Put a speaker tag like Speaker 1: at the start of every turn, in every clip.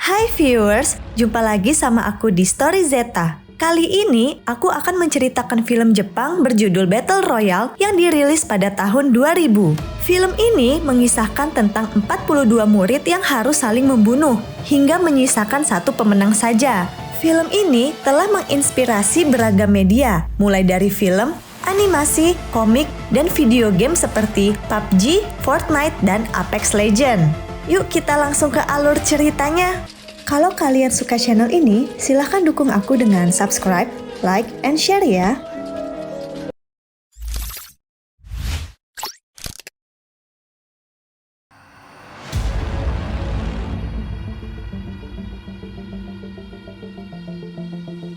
Speaker 1: Hai viewers, jumpa lagi sama aku di Story Zeta. Kali ini aku akan menceritakan film Jepang berjudul Battle Royale yang dirilis pada tahun 2000. Film ini mengisahkan tentang 42 murid yang harus saling membunuh hingga menyisakan satu pemenang saja. Film ini telah menginspirasi beragam media, mulai dari film, animasi, komik, dan video game seperti PUBG, Fortnite, dan Apex Legends. Yuk kita langsung ke alur ceritanya. Kalau kalian suka channel ini, silahkan dukung aku dengan subscribe, like, and share ya.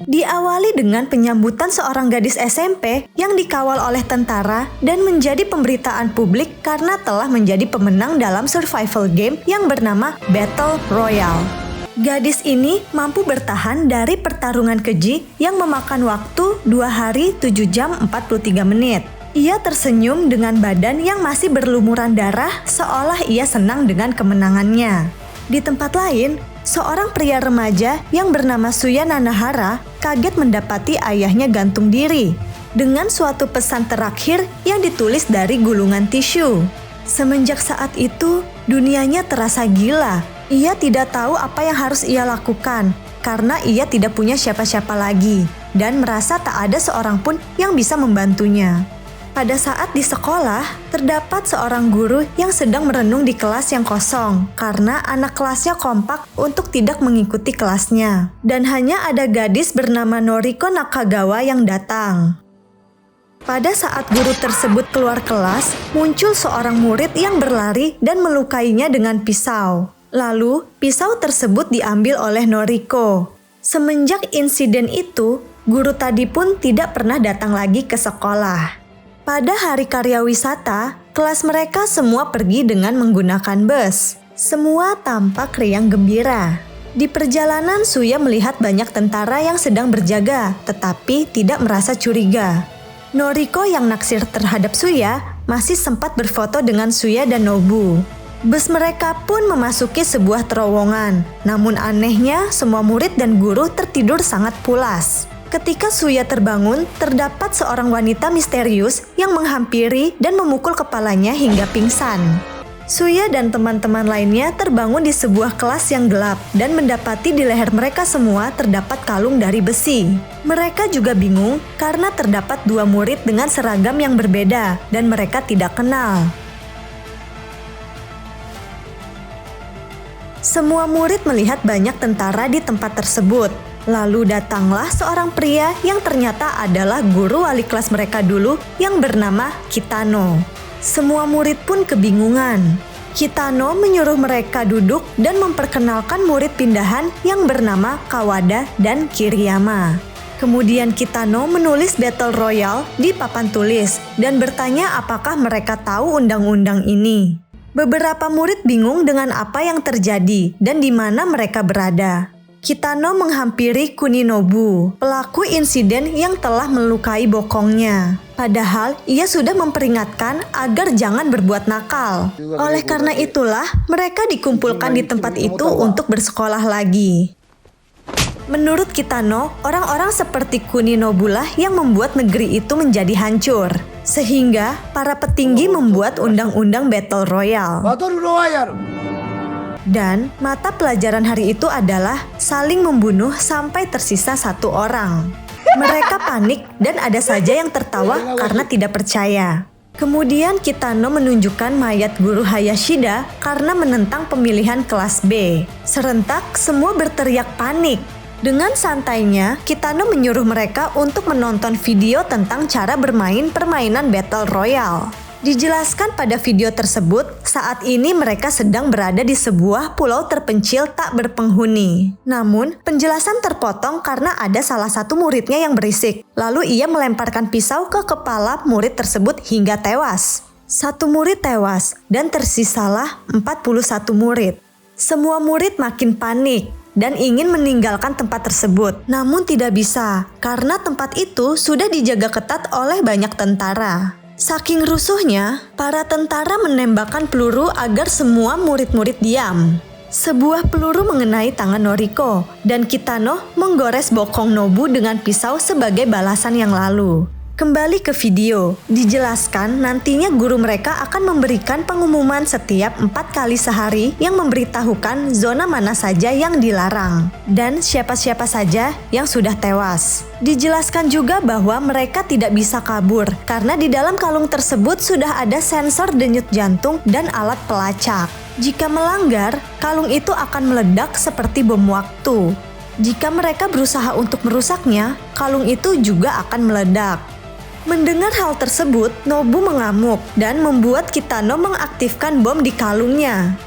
Speaker 1: Diawali dengan penyambutan seorang gadis SMP yang dikawal oleh tentara dan menjadi pemberitaan publik karena telah menjadi pemenang dalam survival game yang bernama Battle Royale. Gadis ini mampu bertahan dari pertarungan keji yang memakan waktu 2 hari 7 jam 43 menit. Ia tersenyum dengan badan yang masih berlumuran darah seolah ia senang dengan kemenangannya. Di tempat lain, seorang pria remaja yang bernama Suya Nanahara kaget mendapati ayahnya gantung diri dengan suatu pesan terakhir yang ditulis dari gulungan tisu. Semenjak saat itu, dunianya terasa gila. Ia tidak tahu apa yang harus ia lakukan karena ia tidak punya siapa-siapa lagi dan merasa tak ada seorang pun yang bisa membantunya. Pada saat di sekolah, terdapat seorang guru yang sedang merenung di kelas yang kosong karena anak kelasnya kompak untuk tidak mengikuti kelasnya. Dan hanya ada gadis bernama Noriko Nakagawa yang datang. Pada saat guru tersebut keluar kelas, muncul seorang murid yang berlari dan melukainya dengan pisau. Lalu, pisau tersebut diambil oleh Noriko. Semenjak insiden itu, guru tadi pun tidak pernah datang lagi ke sekolah. Pada hari karya wisata, kelas mereka semua pergi dengan menggunakan bus. Semua tampak riang gembira. Di perjalanan, Suya melihat banyak tentara yang sedang berjaga, tetapi tidak merasa curiga. Noriko yang naksir terhadap Suya masih sempat berfoto dengan Suya dan Nobu. Bus mereka pun memasuki sebuah terowongan. Namun anehnya, semua murid dan guru tertidur sangat pulas. Ketika Suya terbangun, terdapat seorang wanita misterius yang menghampiri dan memukul kepalanya hingga pingsan. Suya dan teman-teman lainnya terbangun di sebuah kelas yang gelap dan mendapati di leher mereka semua terdapat kalung dari besi. Mereka juga bingung karena terdapat 2 murid dengan seragam yang berbeda dan mereka tidak kenal. Semua murid melihat banyak tentara di tempat tersebut. Lalu datanglah seorang pria yang ternyata adalah guru wali kelas mereka dulu yang bernama Kitano. Semua murid pun kebingungan. Kitano menyuruh mereka duduk dan memperkenalkan murid pindahan yang bernama Kawada dan Kiriyama. Kemudian Kitano menulis Battle Royale di papan tulis dan bertanya apakah mereka tahu undang-undang ini. Beberapa murid bingung dengan apa yang terjadi dan di mana mereka berada. Kitano menghampiri Kuninobu, pelaku insiden yang telah melukai bokongnya. Padahal ia sudah memperingatkan agar jangan berbuat nakal. Oleh karena itulah mereka dikumpulkan di tempat itu untuk bersekolah lagi. Menurut Kitano, orang-orang seperti Kuninobu lah yang membuat negeri itu menjadi hancur. Sehingga para petinggi membuat undang-undang Battle Royale. Dan mata pelajaran hari itu adalah saling membunuh sampai tersisa 1 orang. Mereka panik dan ada saja yang tertawa karena tidak percaya. Kemudian Kitano menunjukkan mayat guru Hayashida karena menentang pemilihan kelas B. Serentak semua berteriak panik. Dengan santainya, Kitano menyuruh mereka untuk menonton video tentang cara bermain permainan Battle Royale. Dijelaskan pada video tersebut, saat ini mereka sedang berada di sebuah pulau terpencil tak berpenghuni. Namun, penjelasan terpotong karena ada salah satu muridnya yang berisik. Lalu ia melemparkan pisau ke kepala murid tersebut hingga tewas. 1 murid tewas dan tersisalah 41 murid. Semua murid makin panik dan ingin meninggalkan tempat tersebut. Namun tidak bisa, karena tempat itu sudah dijaga ketat oleh banyak tentara. Saking rusuhnya, para tentara menembakkan peluru agar semua murid-murid diam. Sebuah peluru mengenai tangan Noriko, dan Kitano menggores bokong Nobu dengan pisau sebagai balasan yang lalu. Kembali ke video, dijelaskan nantinya guru mereka akan memberikan pengumuman setiap 4 kali sehari yang memberitahukan zona mana saja yang dilarang dan siapa-siapa saja yang sudah tewas. Dijelaskan juga bahwa mereka tidak bisa kabur karena di dalam kalung tersebut sudah ada sensor denyut jantung dan alat pelacak. Jika melanggar, kalung itu akan meledak seperti bom waktu. Jika mereka berusaha untuk merusaknya, kalung itu juga akan meledak. Mendengar hal tersebut, Nobu mengamuk dan membuat Kitano mengaktifkan bom di kalungnya.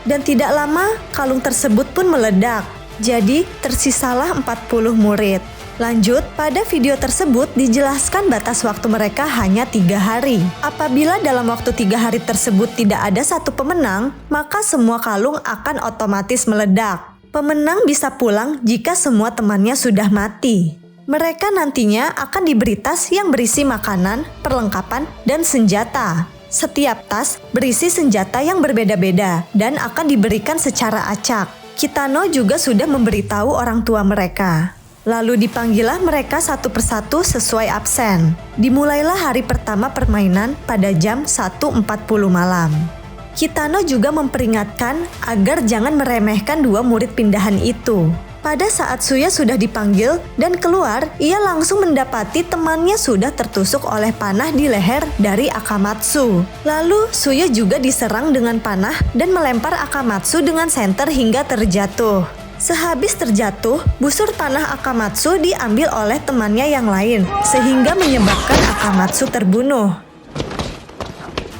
Speaker 1: Dan tidak lama, kalung tersebut pun meledak. Jadi, tersisalah 40 murid. Lanjut, pada video tersebut dijelaskan batas waktu mereka hanya 3 hari. Apabila dalam waktu 3 hari tersebut tidak ada satu pemenang, maka semua kalung akan otomatis meledak. Pemenang bisa pulang jika semua temannya sudah mati. Mereka nantinya akan diberi tas yang berisi makanan, perlengkapan, dan senjata. Setiap tas berisi senjata yang berbeda-beda dan akan diberikan secara acak. Kitano juga sudah memberitahu orang tua mereka. Lalu dipanggillah mereka satu persatu sesuai absen. Dimulailah hari pertama permainan pada jam 1.40 malam. Kitano juga memperingatkan agar jangan meremehkan 2 murid pindahan itu. Pada saat Suya sudah dipanggil dan keluar, ia langsung mendapati temannya sudah tertusuk oleh panah di leher dari Akamatsu. Lalu Suya juga diserang dengan panah dan melempar Akamatsu dengan senter hingga terjatuh. Sehabis terjatuh, busur panah Akamatsu diambil oleh temannya yang lain, sehingga menyebabkan Akamatsu terbunuh.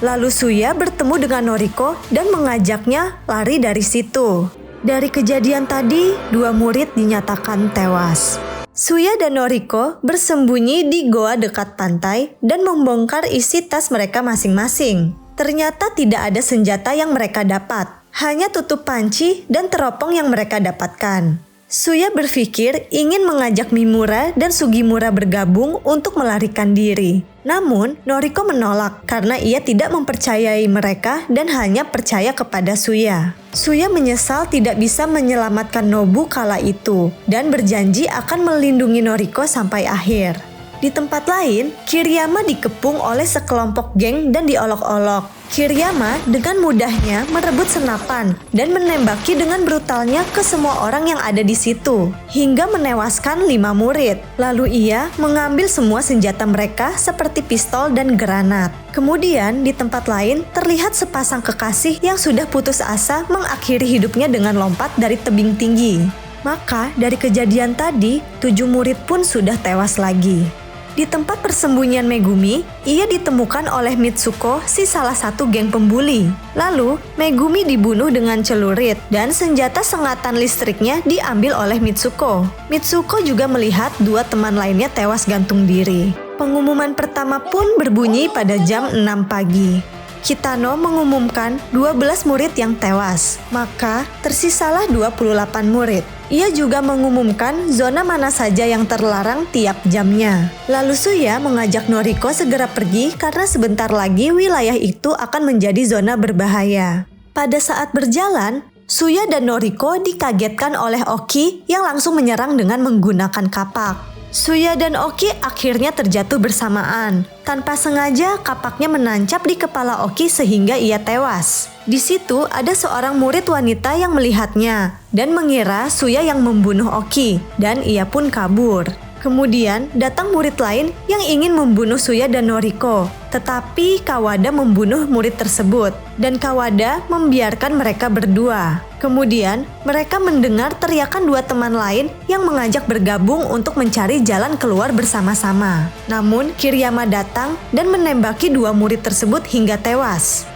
Speaker 1: Lalu Suya bertemu dengan Noriko dan mengajaknya lari dari situ. Dari kejadian tadi, 2 murid dinyatakan tewas. Suya dan Noriko bersembunyi di goa dekat pantai dan membongkar isi tas mereka masing-masing. Ternyata tidak ada senjata yang mereka dapat. Hanya tutup panci dan teropong yang mereka dapatkan. Suya berpikir ingin mengajak Mimura dan Sugimura bergabung untuk melarikan diri. Namun, Noriko menolak karena ia tidak mempercayai mereka dan hanya percaya kepada Suya. Suya menyesal tidak bisa menyelamatkan Nobu kala itu dan berjanji akan melindungi Noriko sampai akhir. Di tempat lain, Kiriyama dikepung oleh sekelompok geng dan diolok-olok. Kiriyama dengan mudahnya merebut senapan dan menembaki dengan brutalnya ke semua orang yang ada di situ, hingga menewaskan 5 murid. Lalu ia mengambil semua senjata mereka seperti pistol dan granat. Kemudian di tempat lain terlihat sepasang kekasih yang sudah putus asa mengakhiri hidupnya dengan lompat dari tebing tinggi. Maka dari kejadian tadi, 7 murid pun sudah tewas lagi. Di tempat persembunyian Megumi, ia ditemukan oleh Mitsuko, si salah satu geng pembuli. Lalu, Megumi dibunuh dengan celurit dan senjata sengatan listriknya diambil oleh Mitsuko. Mitsuko juga melihat 2 teman lainnya tewas gantung diri. Pengumuman pertama pun berbunyi pada jam 6 pagi. Kitano mengumumkan 12 murid yang tewas, maka tersisalah 28 murid. Ia juga mengumumkan zona mana saja yang terlarang tiap jamnya. Lalu Suya mengajak Noriko segera pergi karena sebentar lagi wilayah itu akan menjadi zona berbahaya. Pada saat berjalan, Suya dan Noriko dikagetkan oleh Oki yang langsung menyerang dengan menggunakan kapak. Suya dan Oki akhirnya terjatuh bersamaan. Tanpa sengaja, kapaknya menancap di kepala Oki sehingga ia tewas. Di situ ada seorang murid wanita yang melihatnya dan mengira Suya yang membunuh Oki, dan ia pun kabur. Kemudian datang murid lain yang ingin membunuh Suya dan Noriko, tetapi Kawada membunuh murid tersebut dan Kawada membiarkan mereka berdua. Kemudian mereka mendengar teriakan 2 teman lain yang mengajak bergabung untuk mencari jalan keluar bersama-sama. Namun Kiriyama datang dan menembaki 2 murid tersebut hingga tewas.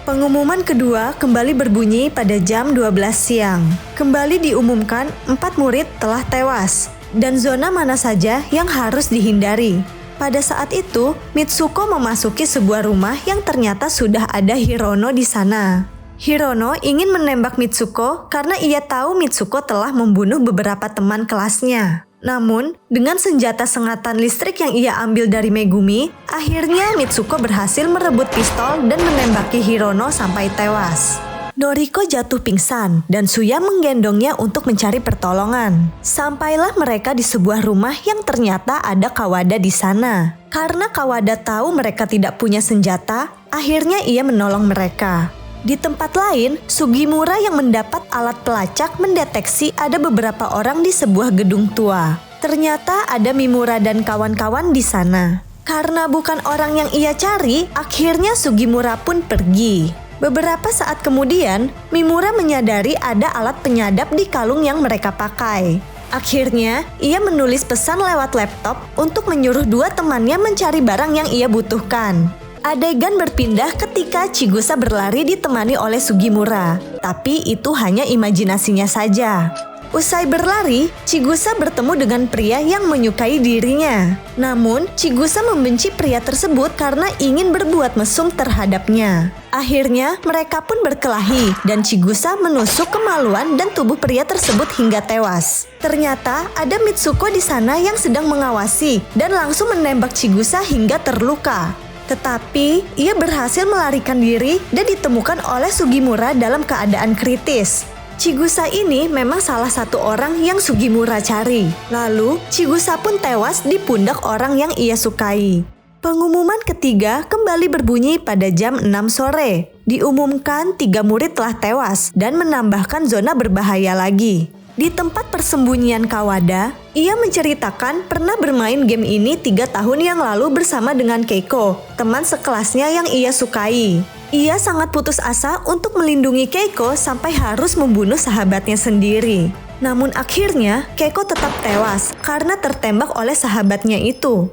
Speaker 1: Pengumuman kedua kembali berbunyi pada jam 12 siang. Kembali diumumkan 4 murid telah tewas dan zona mana saja yang harus dihindari. Pada saat itu, Mitsuko memasuki sebuah rumah yang ternyata sudah ada Hirono di sana. Hirono ingin menembak Mitsuko karena ia tahu Mitsuko telah membunuh beberapa teman kelasnya. Namun, dengan senjata sengatan listrik yang ia ambil dari Megumi, akhirnya Mitsuko berhasil merebut pistol dan menembaki Hirono sampai tewas. Noriko jatuh pingsan dan Suya menggendongnya untuk mencari pertolongan. Sampailah mereka di sebuah rumah yang ternyata ada Kawada di sana. Karena Kawada tahu mereka tidak punya senjata, akhirnya ia menolong mereka. Di tempat lain, Sugimura yang mendapat alat pelacak mendeteksi ada beberapa orang di sebuah gedung tua. Ternyata ada Mimura dan kawan-kawan di sana. Karena bukan orang yang ia cari, akhirnya Sugimura pun pergi. Beberapa saat kemudian, Mimura menyadari ada alat penyadap di kalung yang mereka pakai. Akhirnya, ia menulis pesan lewat laptop untuk menyuruh dua temannya mencari barang yang ia butuhkan. Adegan berpindah ketika Chigusa berlari ditemani oleh Sugimura, tapi itu hanya imajinasinya saja. Usai berlari, Chigusa bertemu dengan pria yang menyukai dirinya. Namun, Chigusa membenci pria tersebut karena ingin berbuat mesum terhadapnya. Akhirnya, mereka pun berkelahi dan Chigusa menusuk kemaluan dan tubuh pria tersebut hingga tewas. Ternyata ada Mitsuko di sana yang sedang mengawasi dan langsung menembak Chigusa hingga terluka. Tetapi, ia berhasil melarikan diri dan ditemukan oleh Sugimura dalam keadaan kritis. Chigusa ini memang salah satu orang yang Sugimura cari. Lalu, Chigusa pun tewas di pundak orang yang ia sukai. Pengumuman ketiga kembali berbunyi pada jam 6 sore. Diumumkan 3 murid telah tewas dan menambahkan zona berbahaya lagi. Di tempat persembunyian Kawada, ia menceritakan pernah bermain game ini 3 tahun yang lalu bersama dengan Keiko, teman sekelasnya yang ia sukai. Ia sangat putus asa untuk melindungi Keiko sampai harus membunuh sahabatnya sendiri. Namun akhirnya, Keiko tetap tewas karena tertembak oleh sahabatnya itu.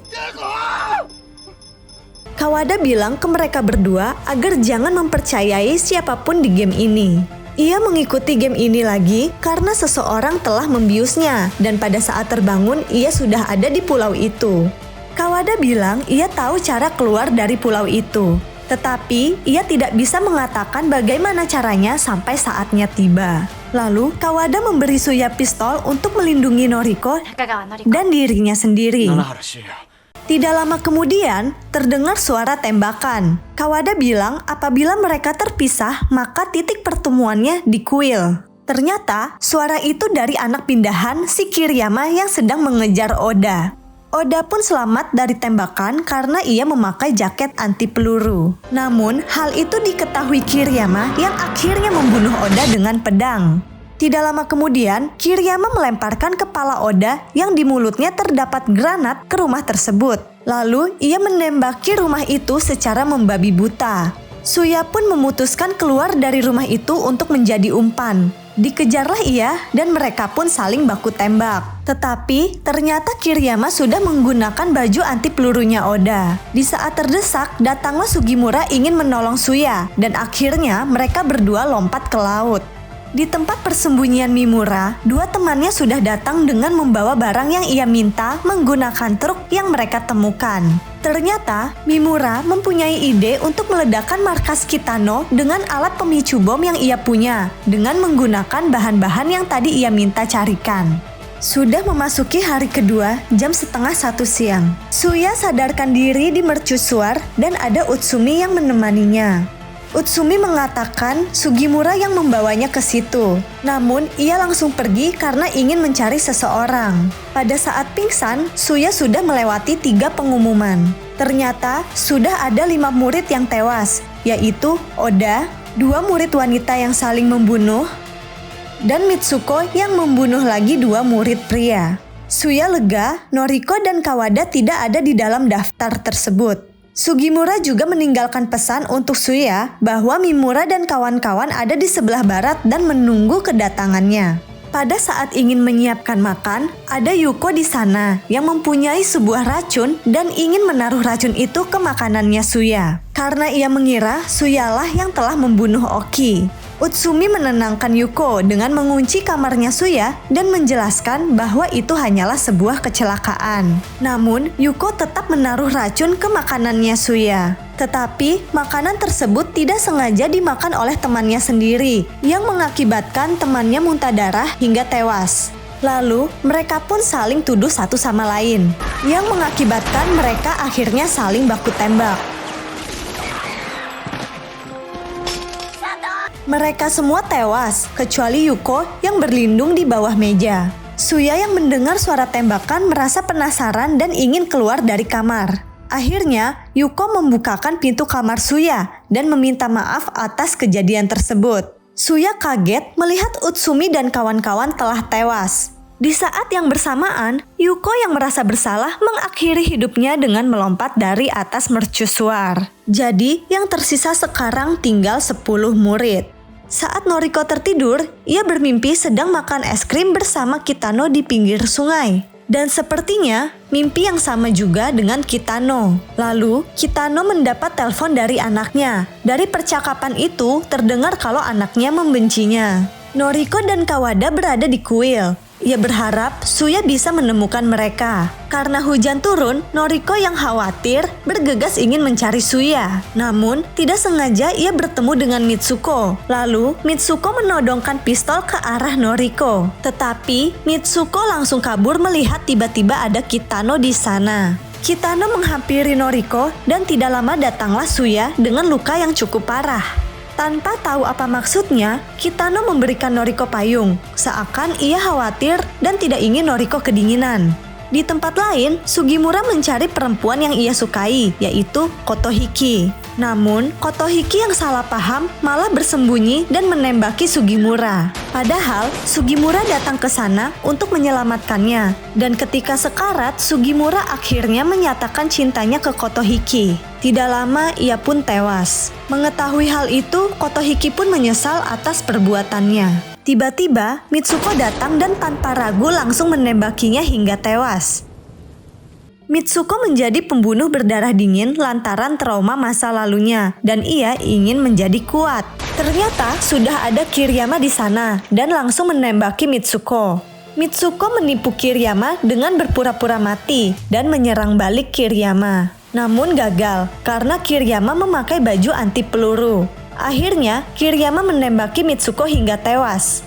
Speaker 1: Kawada bilang ke mereka berdua agar jangan mempercayai siapapun di game ini. Ia mengikuti game ini lagi karena seseorang telah membiusnya dan pada saat terbangun ia sudah ada di pulau itu. Kawada bilang ia tahu cara keluar dari pulau itu, tetapi ia tidak bisa mengatakan bagaimana caranya sampai saatnya tiba. Lalu Kawada memberi Suya pistol untuk melindungi Noriko dan dirinya sendiri. Tidak lama kemudian, terdengar suara tembakan. Kawada bilang apabila mereka terpisah, maka titik pertemuannya di kuil. Ternyata, suara itu dari anak pindahan si Kiriyama yang sedang mengejar Oda. Oda pun selamat dari tembakan karena ia memakai jaket anti peluru. Namun, hal itu diketahui Kiriyama yang akhirnya membunuh Oda dengan pedang. Tidak lama kemudian, Kiriyama melemparkan kepala Oda yang di mulutnya terdapat granat ke rumah tersebut. Lalu, ia menembaki rumah itu secara membabi buta. Suya pun memutuskan keluar dari rumah itu untuk menjadi umpan. Dikejarlah ia dan mereka pun saling baku tembak. Tetapi, ternyata Kiriyama sudah menggunakan baju anti pelurunya Oda. Di saat terdesak, datanglah Sugimura ingin menolong Suya dan akhirnya mereka berdua lompat ke laut. Di tempat persembunyian Mimura, dua temannya sudah datang dengan membawa barang yang ia minta menggunakan truk yang mereka temukan. Ternyata, Mimura mempunyai ide untuk meledakkan markas Kitano dengan alat pemicu bom yang ia punya, dengan menggunakan bahan-bahan yang tadi ia minta carikan. Sudah memasuki hari kedua, jam 12:30 siang. Suya sadarkan diri di mercusuar dan ada Utsumi yang menemaninya. Utsumi mengatakan Sugimura yang membawanya ke situ. Namun, ia langsung pergi karena ingin mencari seseorang. Pada saat pingsan, Suya sudah melewati 3 pengumuman. Ternyata, sudah ada 5 murid yang tewas, yaitu Oda, 2 murid wanita yang saling membunuh, dan Mitsuko yang membunuh lagi 2 murid pria. Suya lega, Noriko dan Kawada tidak ada di dalam daftar tersebut. Sugimura juga meninggalkan pesan untuk Suya bahwa Mimura dan kawan-kawan ada di sebelah barat dan menunggu kedatangannya. Pada saat ingin menyiapkan makan, ada Yuko di sana yang mempunyai sebuah racun dan ingin menaruh racun itu ke makanannya Suya. Karena ia mengira Suyalah yang telah membunuh Oki. Utsumi menenangkan Yuko dengan mengunci kamarnya Suya dan menjelaskan bahwa itu hanyalah sebuah kecelakaan. Namun, Yuko tetap menaruh racun ke makanannya Suya. Tetapi, makanan tersebut tidak sengaja dimakan oleh temannya sendiri, yang mengakibatkan temannya muntah darah hingga tewas. Lalu, mereka pun saling tuduh satu sama lain, yang mengakibatkan mereka akhirnya saling baku tembak. Mereka semua tewas, kecuali Yuko yang berlindung di bawah meja. Suya yang mendengar suara tembakan merasa penasaran dan ingin keluar dari kamar. Akhirnya, Yuko membukakan pintu kamar Suya dan meminta maaf atas kejadian tersebut. Suya kaget melihat Utsumi dan kawan-kawan telah tewas. Di saat yang bersamaan, Yuko yang merasa bersalah mengakhiri hidupnya dengan melompat dari atas mercusuar. Jadi, yang tersisa sekarang tinggal 10 murid. Saat Noriko tertidur, ia bermimpi sedang makan es krim bersama Kitano di pinggir sungai. Dan sepertinya mimpi yang sama juga dengan Kitano. Lalu, Kitano mendapat telepon dari anaknya. Dari percakapan itu, terdengar kalau anaknya membencinya. Noriko dan Kawada berada di kuil. Ia berharap Suya bisa menemukan mereka. Karena hujan turun, Noriko yang khawatir bergegas ingin mencari Suya. Namun, tidak sengaja ia bertemu dengan Mitsuko. Lalu, Mitsuko menodongkan pistol ke arah Noriko. Tetapi, Mitsuko langsung kabur melihat tiba-tiba ada Kitano di sana. Kitano menghampiri Noriko dan tidak lama datanglah Suya dengan luka yang cukup parah. Tanpa tahu apa maksudnya, Kitano memberikan Noriko payung, seakan ia khawatir dan tidak ingin Noriko kedinginan. Di tempat lain, Sugimura mencari perempuan yang ia sukai, yaitu Kotohiki. Namun, Kotohiki yang salah paham malah bersembunyi dan menembaki Sugimura. Padahal, Sugimura datang ke sana untuk menyelamatkannya. Dan ketika sekarat, Sugimura akhirnya menyatakan cintanya ke Kotohiki. Tidak lama, ia pun tewas. Mengetahui hal itu, Kotohiki pun menyesal atas perbuatannya. Tiba-tiba, Mitsuko datang dan tanpa ragu langsung menembakinya hingga tewas. Mitsuko menjadi pembunuh berdarah dingin lantaran trauma masa lalunya dan ia ingin menjadi kuat. Ternyata sudah ada Kiriyama di sana dan langsung menembaki Mitsuko. Mitsuko menipu Kiriyama dengan berpura-pura mati dan menyerang balik Kiriyama. Namun gagal karena Kiriyama memakai baju anti peluru. Akhirnya Kiriyama menembaki Mitsuko hingga tewas.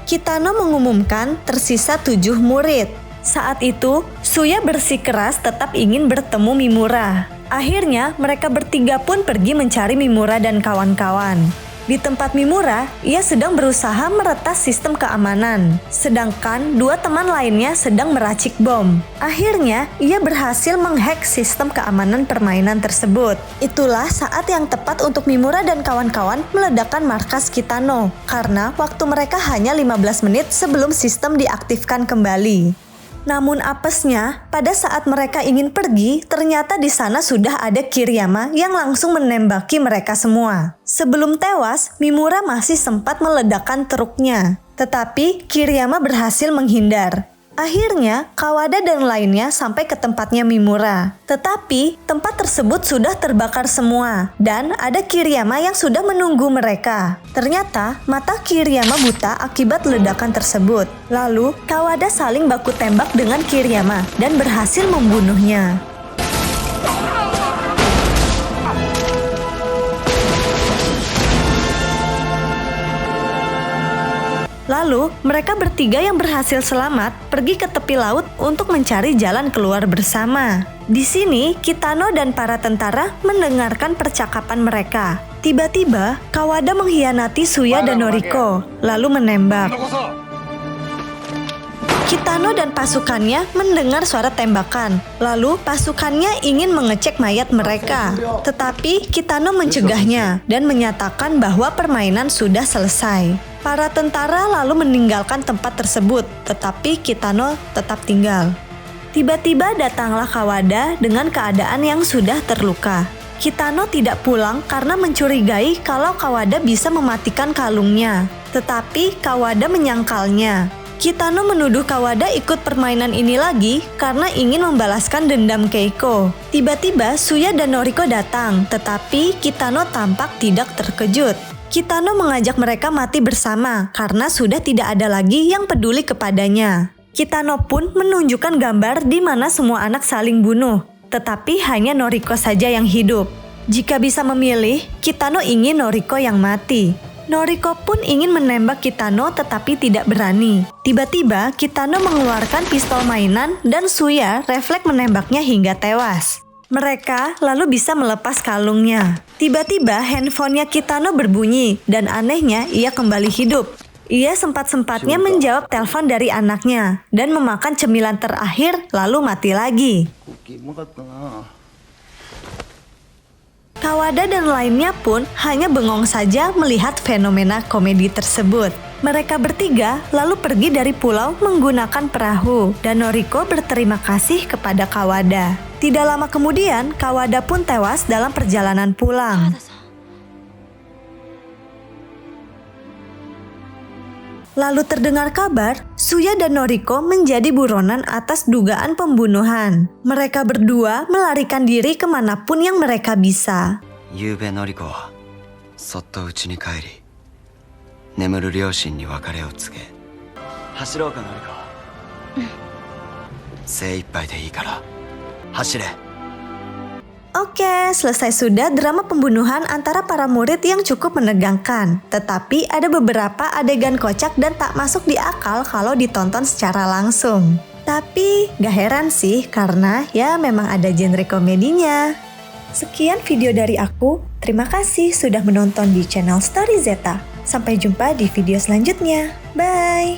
Speaker 1: Kitano mengumumkan tersisa 7 murid. Saat itu, Suya bersikeras tetap ingin bertemu Mimura. Akhirnya, mereka bertiga pun pergi mencari Mimura dan kawan-kawan. Di tempat Mimura, ia sedang berusaha meretas sistem keamanan. Sedangkan 2 teman lainnya sedang meracik bom. Akhirnya, ia berhasil menghack sistem keamanan permainan tersebut. Itulah saat yang tepat untuk Mimura dan kawan-kawan meledakkan markas Kitano. Karena waktu mereka hanya 15 menit sebelum sistem diaktifkan kembali. Namun apesnya, pada saat mereka ingin pergi, ternyata di sana sudah ada Kiriyama yang langsung menembaki mereka semua. Sebelum tewas, Mimura masih sempat meledakkan truknya. Tetapi Kiriyama berhasil menghindar. Akhirnya, Kawada dan lainnya sampai ke tempatnya Mimura. Tetapi, tempat tersebut sudah terbakar semua. Dan ada Kiriyama yang sudah menunggu mereka. Ternyata, mata Kiriyama buta akibat ledakan tersebut. Lalu, Kawada saling baku tembak dengan Kiriyama dan berhasil membunuhnya. Lalu, mereka bertiga yang berhasil selamat pergi ke tepi laut untuk mencari jalan keluar bersama. Di sini, Kitano dan para tentara mendengarkan percakapan mereka. Tiba-tiba, Kawada mengkhianati Suya dan Noriko, lalu menembak. Kitano dan pasukannya mendengar suara tembakan. Lalu, pasukannya ingin mengecek mayat mereka. Tetapi, Kitano mencegahnya dan menyatakan bahwa permainan sudah selesai. Para tentara lalu meninggalkan tempat tersebut, tetapi Kitano tetap tinggal. Tiba-tiba datanglah Kawada dengan keadaan yang sudah terluka. Kitano tidak pulang karena mencurigai kalau Kawada bisa mematikan kalungnya. Tetapi Kawada menyangkalnya. Kitano menuduh Kawada ikut permainan ini lagi karena ingin membalaskan dendam Keiko. Tiba-tiba Suya dan Noriko datang, tetapi Kitano tampak tidak terkejut. Kitano mengajak mereka mati bersama karena sudah tidak ada lagi yang peduli kepadanya. Kitano pun menunjukkan gambar di mana semua anak saling bunuh, tetapi hanya Noriko saja yang hidup. Jika bisa memilih, Kitano ingin Noriko yang mati. Noriko pun ingin menembak Kitano tetapi tidak berani. Tiba-tiba Kitano mengeluarkan pistol mainan dan Suya refleks menembaknya hingga tewas. Mereka lalu bisa melepas kalungnya. Tiba-tiba handphonenya Kitano berbunyi dan anehnya ia kembali hidup. Ia sempat-sempatnya menjawab telepon dari anaknya dan memakan cemilan terakhir lalu mati lagi. Kawada dan lainnya pun hanya bengong saja melihat fenomena komedi tersebut. Mereka bertiga lalu pergi dari pulau menggunakan perahu dan Noriko berterima kasih kepada Kawada. Tidak lama kemudian, Kawada pun tewas dalam perjalanan pulang. Lalu terdengar kabar, Suya dan Noriko menjadi buronan atas dugaan pembunuhan. Mereka berdua melarikan diri kemanapun yang mereka bisa.
Speaker 2: ゆうべのりこはそっと家に帰り眠る両親に別れを告げ走ろうかのりこ精一杯でいいから走れ
Speaker 1: Oke, selesai sudah drama pembunuhan antara para murid yang cukup menegangkan. Tetapi ada beberapa adegan kocak dan tak masuk di akal kalau ditonton secara langsung. Tapi gak heran sih karena ya memang ada genre komedinya. Sekian video dari aku, terima kasih sudah menonton di channel Story Zeta. Sampai jumpa di video selanjutnya. Bye!